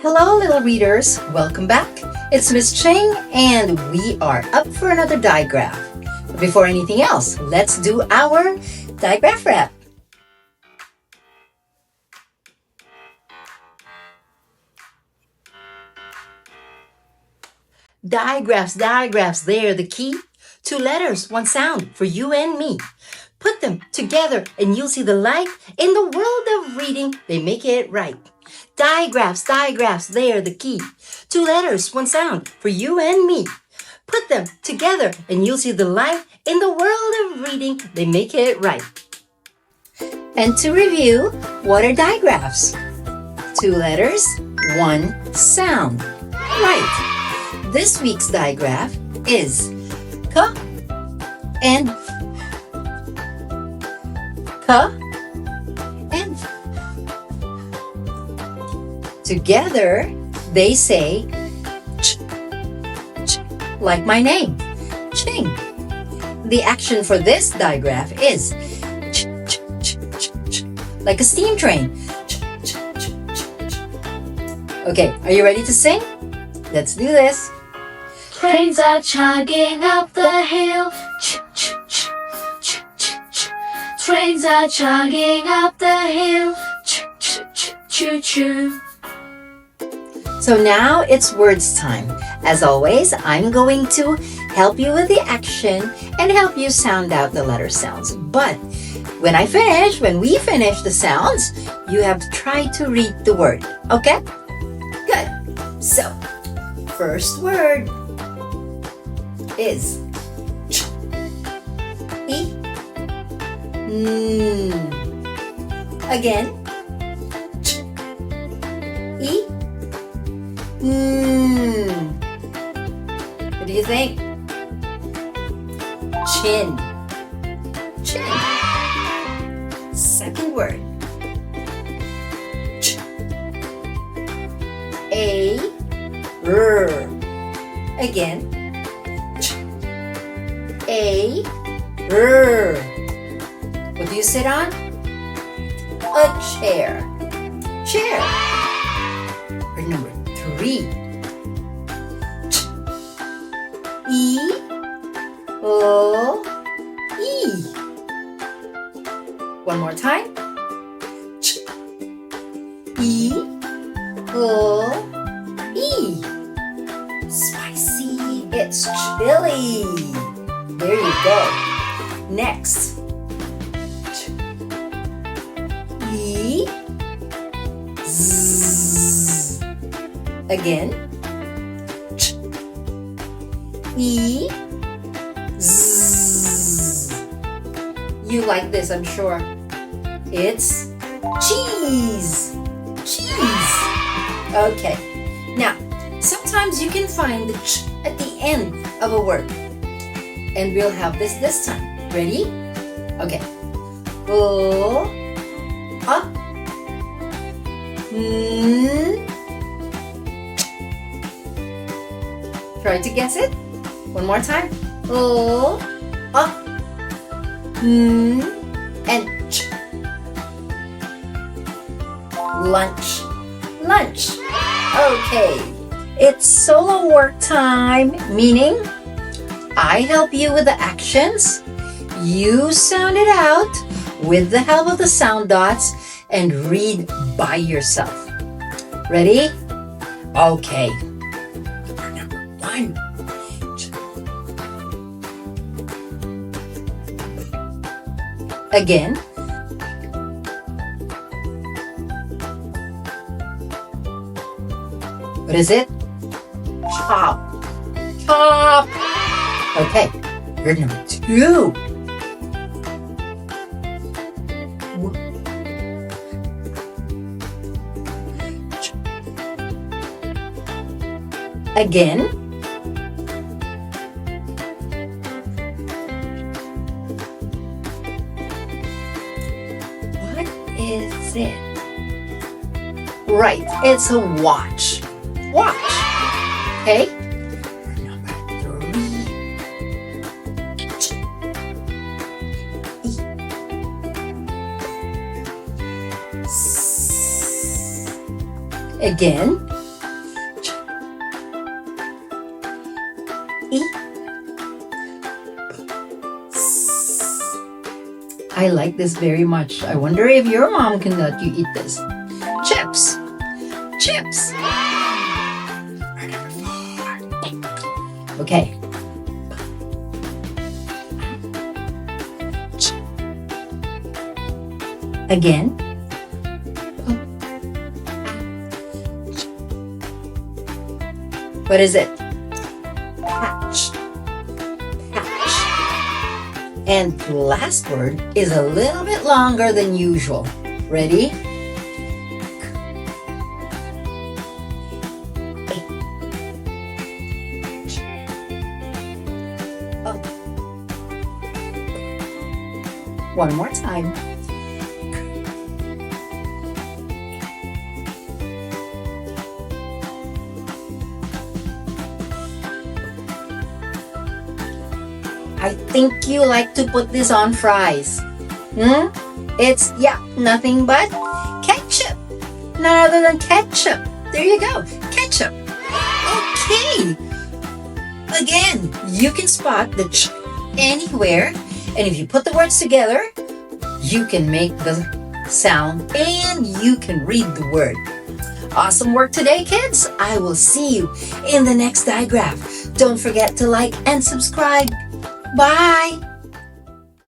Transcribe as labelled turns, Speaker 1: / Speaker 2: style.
Speaker 1: Hello, little readers. Welcome back. It's Miss Ching, and we are up for another digraph. But before anything else, let's do our Digraph Rap. Digraphs, they're the key. 2 letters, 1 sound for you and me. Put them together and you'll see the light. In the world of reading, they make it right. Digraphs, they're the key. 2 letters, 1 sound for you and me. Put them together and you'll see the light. In the world of reading, they make it right. And to review, what are digraphs? 2 letters, 1 sound. Right. This week's digraph is K and F. K and F. Together, they say ch, ch, like my name, Ching. The action for this digraph is ch, ch, ch, ch, ch, like a steam train. Ch, ch, ch, ch, ch. Okay, are you ready to sing? Let's do this.
Speaker 2: Trains are chugging up the hill. Ch, ch, ch, ch, ch, ch. Trains are chugging up the hill. Ch, ch, ch, choo, choo.
Speaker 1: So now it's words time. As always, I'm going to help you with the action and help you sound out the letter sounds. But when we finish the sounds, you have to try to read the word. Okay? Good. So, first word is ch, e, n. Again, ch, e, n. What do you think? Chin, chin. Second word, ch, a, r. Again, a, r. What do you sit on? A chair. Chair. Word number 3. Ch, e, o, e. One more time. Ch, e, o, e. Spicy. It's chili. There you go. Next. Ch, e, z. Again. Ch, e, z. You like this, I'm sure. It's cheese. Cheese. Okay. Now, sometimes you can find the ch at the end of a word. And we'll have this time. Ready? Okay. O, a, n. Try to guess it. One more time. O, a, n, and ch. Lunch. Lunch. Okay. It's solo work time, meaning I help you with the actions, you sound it out with the help of the sound dots, and read by yourself. Ready? Okay. Number 1. Again. What is it? Chop. Chop. Okay, word number 2. Again. What is it? Right, it's a watch. Watch. Okay. Again. E. I like this very much. I wonder if your mom can let you eat this. Chips. Chips. Okay. Again. What is it? Patch. Patch. And the last word is a little bit longer than usual. Ready? One more time. I think you like to put this on fries. It's, nothing but ketchup. None other than ketchup. There you go. Ketchup. Okay. Again, you can spot the ch anywhere. And if you put the words together, you can make the sound and you can read the word. Awesome work today, kids. I will see you in the next digraph. Don't forget to like and subscribe. Bye.